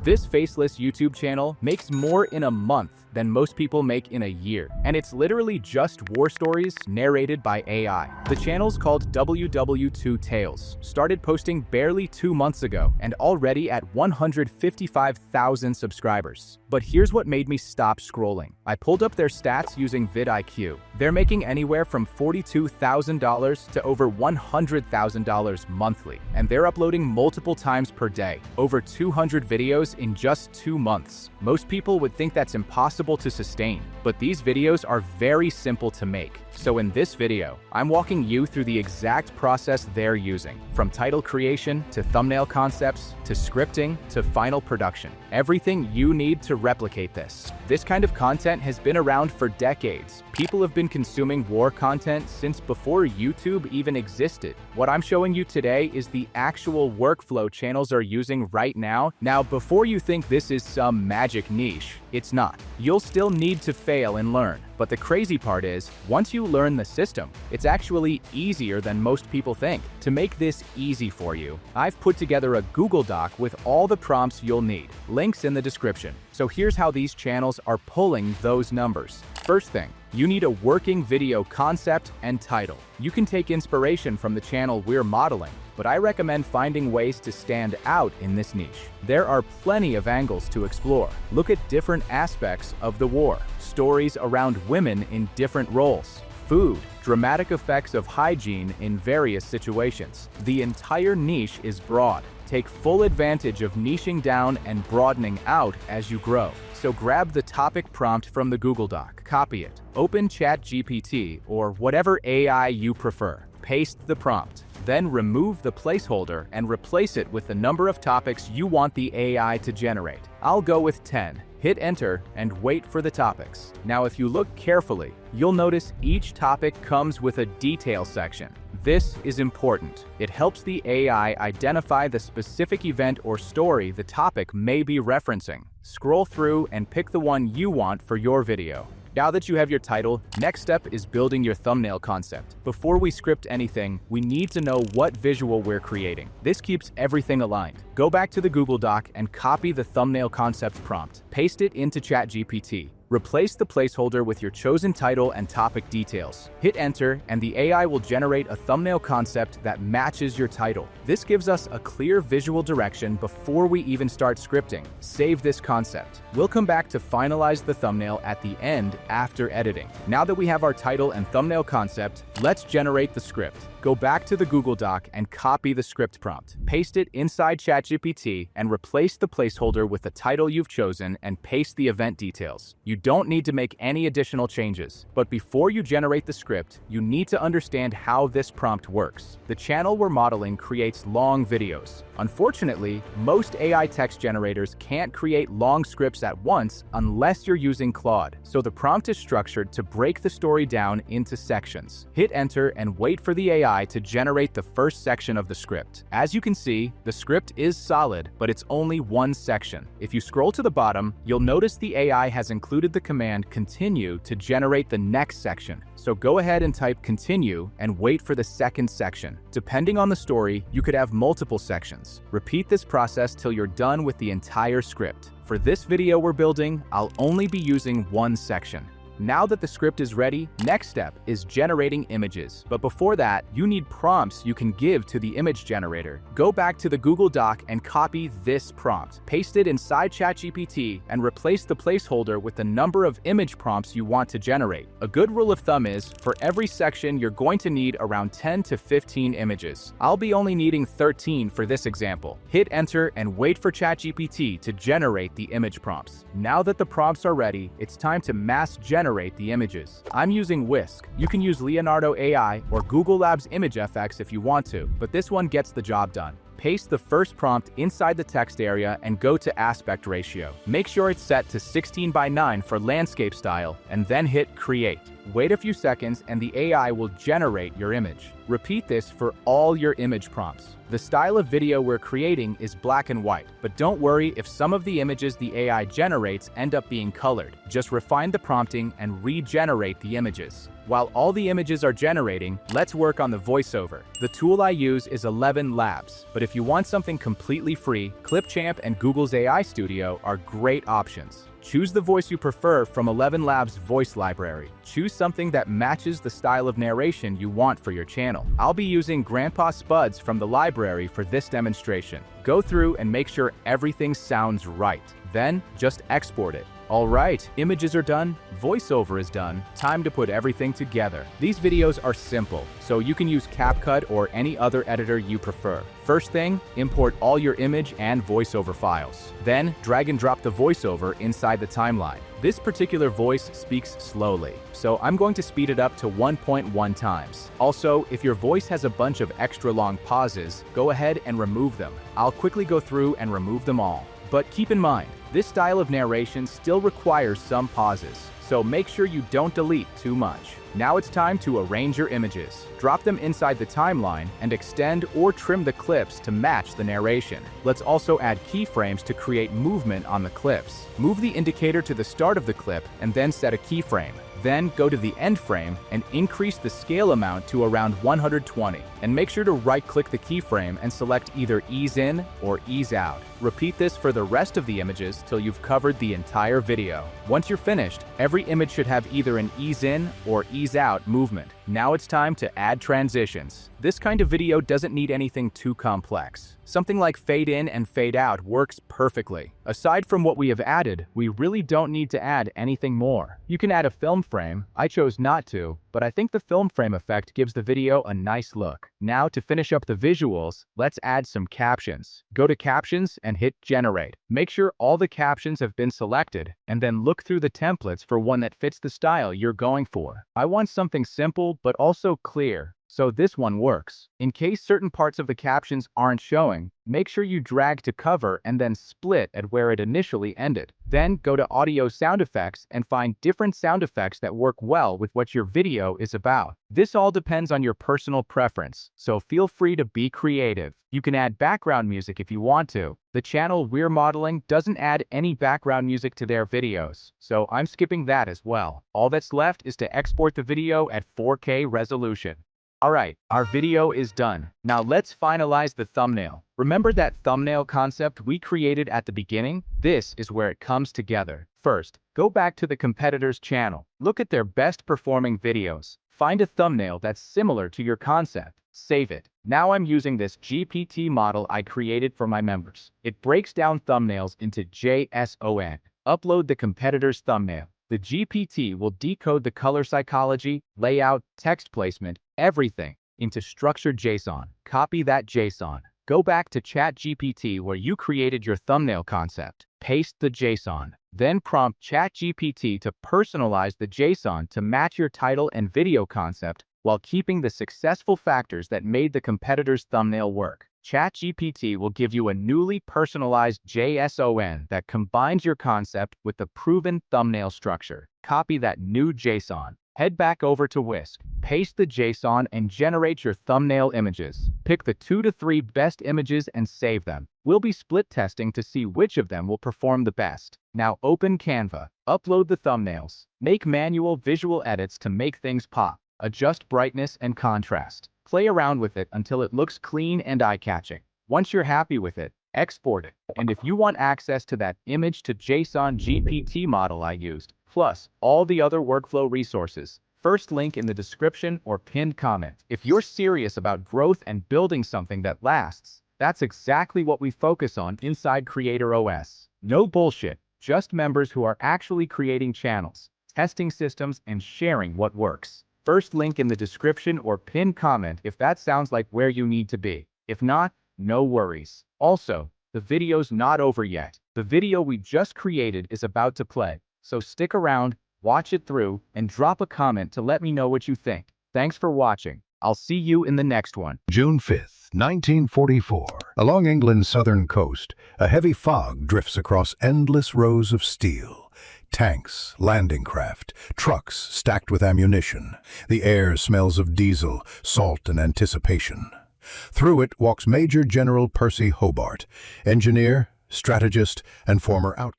This Faceless YouTube channel makes more in a month than most people make in a year, and it's literally just war stories narrated by AI. The channel's called WW2 Tales, started posting barely 2 months ago, and already at 155,000 subscribers. But here's what made me stop scrolling. I pulled up their stats using vidIQ. They're making anywhere from $42,000 to over $100,000 monthly, and they're uploading multiple times per day, over 200 videos in just 2 months. Most people would think that's impossible to sustain, but these videos are very simple to make. So in this video, I'm walking you through the exact process they're using, from title creation to thumbnail concepts to scripting to final production. Everything you need to replicate this. This kind of content has been around for decades. People have been consuming war content since before YouTube even existed. What I'm showing you today is the actual workflow channels are using right now. Now, before you think this is some magic niche, it's not. You'll still need to fail and learn. But the crazy part is, once you learn the system, it's actually easier than most people think. To make this easy for you, I've put together a Google Doc with all the prompts you'll need. Links in the description. So here's how these channels are pulling those numbers. First thing, you need a working video concept and title. You can take inspiration from the channel we're modeling, but I recommend finding ways to stand out in this niche. There are plenty of angles to explore. Look at different aspects of the war, stories around women in different roles, food, dramatic effects of hygiene in various situations. The entire niche is broad. Take full advantage of niching down and broadening out as you grow. So grab the topic prompt from the Google Doc, copy it, open chatgpt or whatever AI you prefer, paste the prompt, then remove the placeholder and replace it with the number of topics you want the AI to generate. I'll go with 10. Hit enter and wait for the topics. Now, if you look carefully, you'll notice each topic comes with a detail section. This is important. It helps the AI identify the specific event or story the topic may be referencing. Scroll through and pick the one you want for your video. Now that you have your title, next step is building your thumbnail concept. Before we script anything, we need to know what visual we're creating. This keeps everything aligned. Go back to the Google Doc and copy the thumbnail concept prompt. Paste it into ChatGPT. Replace the placeholder with your chosen title and topic details. Hit enter and the AI will generate a thumbnail concept that matches your title. This gives us a clear visual direction before we even start scripting. Save this concept. We'll come back to finalize the thumbnail at the end after editing. Now that we have our title and thumbnail concept, let's generate the script. Go back to the Google Doc and copy the script prompt. Paste it inside ChatGPT and replace the placeholder with the title you've chosen and paste the event details. You don't need to make any additional changes. But before you generate the script, you need to understand how this prompt works. The channel we're modeling creates long videos. Unfortunately, most AI text generators can't create long scripts at once unless you're using Claude. So the prompt is structured to break the story down into sections. Hit enter and wait for the AI to generate the first section of the script. As you can see, the script is solid, but it's only one section. If you scroll to the bottom, you'll notice the AI has included the command continue to generate the next section. So go ahead and type continue and wait for the second section. Depending on the story, you could have multiple sections. Repeat this process till you're done with the entire script. For this video we're building, I'll only be using one section. Now that the script is ready, next step is generating images. But before that, you need prompts you can give to the image generator. Go back to the Google Doc and copy this prompt. Paste it inside ChatGPT and replace the placeholder with the number of image prompts you want to generate. A good rule of thumb is, for every section, you're going to need around 10 to 15 images. I'll be only needing 13 for this example. Hit enter and wait for ChatGPT to generate the image prompts. Now that the prompts are ready, it's time to mass generate the images. I'm using Whisk. You can use Leonardo AI or Google Labs Image FX if you want to, but this one gets the job done. Paste the first prompt inside the text area and go to aspect ratio. Make sure it's set to 16:9 for landscape style and then hit create. Wait a few seconds and the AI will generate your image. Repeat this for all your image prompts. The style of video we're creating is black and white, but don't worry if some of the images the AI generates end up being colored. Just refine the prompting and regenerate the images. While all the images are generating, let's work on the voiceover. The tool I use is 11 Labs, but if you want something completely free, Clipchamp and Google's AI Studio are great options. Choose the voice you prefer from 11 Labs' voice library. Choose something that matches the style of narration you want for your channel. I'll be using Grandpa Spuds from the library for this demonstration. Go through and make sure everything sounds right. Then, just export it. All right, images are done, voiceover is done, time to put everything together. These videos are simple, so you can use CapCut or any other editor you prefer. First thing, import all your image and voiceover files. Then, drag and drop the voiceover inside the timeline. This particular voice speaks slowly, so I'm going to speed it up to 1.1 times. Also, if your voice has a bunch of extra long pauses, go ahead and remove them. I'll quickly go through and remove them all. But keep in mind, this style of narration still requires some pauses, so make sure you don't delete too much. Now it's time to arrange your images. Drop them inside the timeline and extend or trim the clips to match the narration. Let's also add keyframes to create movement on the clips. Move the indicator to the start of the clip and then set a keyframe. Then go to the end frame and increase the scale amount to around 120. And make sure to right-click the keyframe and select either ease in or ease out. Repeat this for the rest of the images till you've covered the entire video. Once you're finished, every image should have either an ease in or ease out movement. Now it's time to add transitions. This kind of video doesn't need anything too complex. Something like fade in and fade out works perfectly. Aside from what we have added, we really don't need to add anything more. You can add a film frame. I chose not to, but I think the film frame effect gives the video a nice look. Now to finish up the visuals, let's add some captions. Go to Captions and hit Generate. Make sure all the captions have been selected, and then look through the templates for one that fits the style you're going for. I want something simple but also clear, so this one works. In case certain parts of the captions aren't showing, make sure you drag to cover and then split at where it initially ended. Then go to Audio Sound Effects and find different sound effects that work well with what your video is about. This all depends on your personal preference, so feel free to be creative. You can add background music if you want to. The channel we're modeling doesn't add any background music to their videos, so I'm skipping that as well. All that's left is to export the video at 4K resolution. Alright, our video is done. Now let's finalize the thumbnail. Remember that thumbnail concept we created at the beginning? This is where it comes together. First, go back to the competitor's channel. Look at their best performing videos. Find a thumbnail that's similar to your concept. Save it. Now I'm using this GPT model I created for my members. It breaks down thumbnails into JSON. Upload the competitor's thumbnail. The GPT will decode the color psychology, layout, text placement, everything into structured JSON. Copy that JSON. Go back to ChatGPT where you created your thumbnail concept. Paste the JSON. Then prompt ChatGPT to personalize the JSON to match your title and video concept while keeping the successful factors that made the competitor's thumbnail work. ChatGPT will give you a newly personalized JSON that combines your concept with the proven thumbnail structure. Copy that new JSON. Head back over to Whisk. Paste the JSON and generate your thumbnail images. Pick the 2 to 3 best images and save them. We'll be split testing to see which of them will perform the best. Now open Canva. Upload the thumbnails. Make manual visual edits to make things pop. Adjust brightness and contrast. Play around with it until it looks clean and eye-catching. Once you're happy with it, export it. And if you want access to that image to JSON GPT model I used, plus all the other workflow resources, first link in the description or pinned comment. If you're serious about growth and building something that lasts, that's exactly what we focus on inside Creator OS. No bullshit, just members who are actually creating channels, testing systems, and sharing what works. First link in the description or pinned comment if that sounds like where you need to be. If not, no worries. Also, the video's not over yet. The video we just created is about to play, so stick around, watch it through, and drop a comment to let me know what you think. Thanks for watching. I'll see you in the next one. June 5th, 1944. Along England's southern coast, a heavy fog drifts across endless rows of steel. Tanks, landing craft, trucks stacked with ammunition. The air smells of diesel, salt, and anticipation. Through it walks Major General Percy Hobart, engineer, strategist, and former outcast.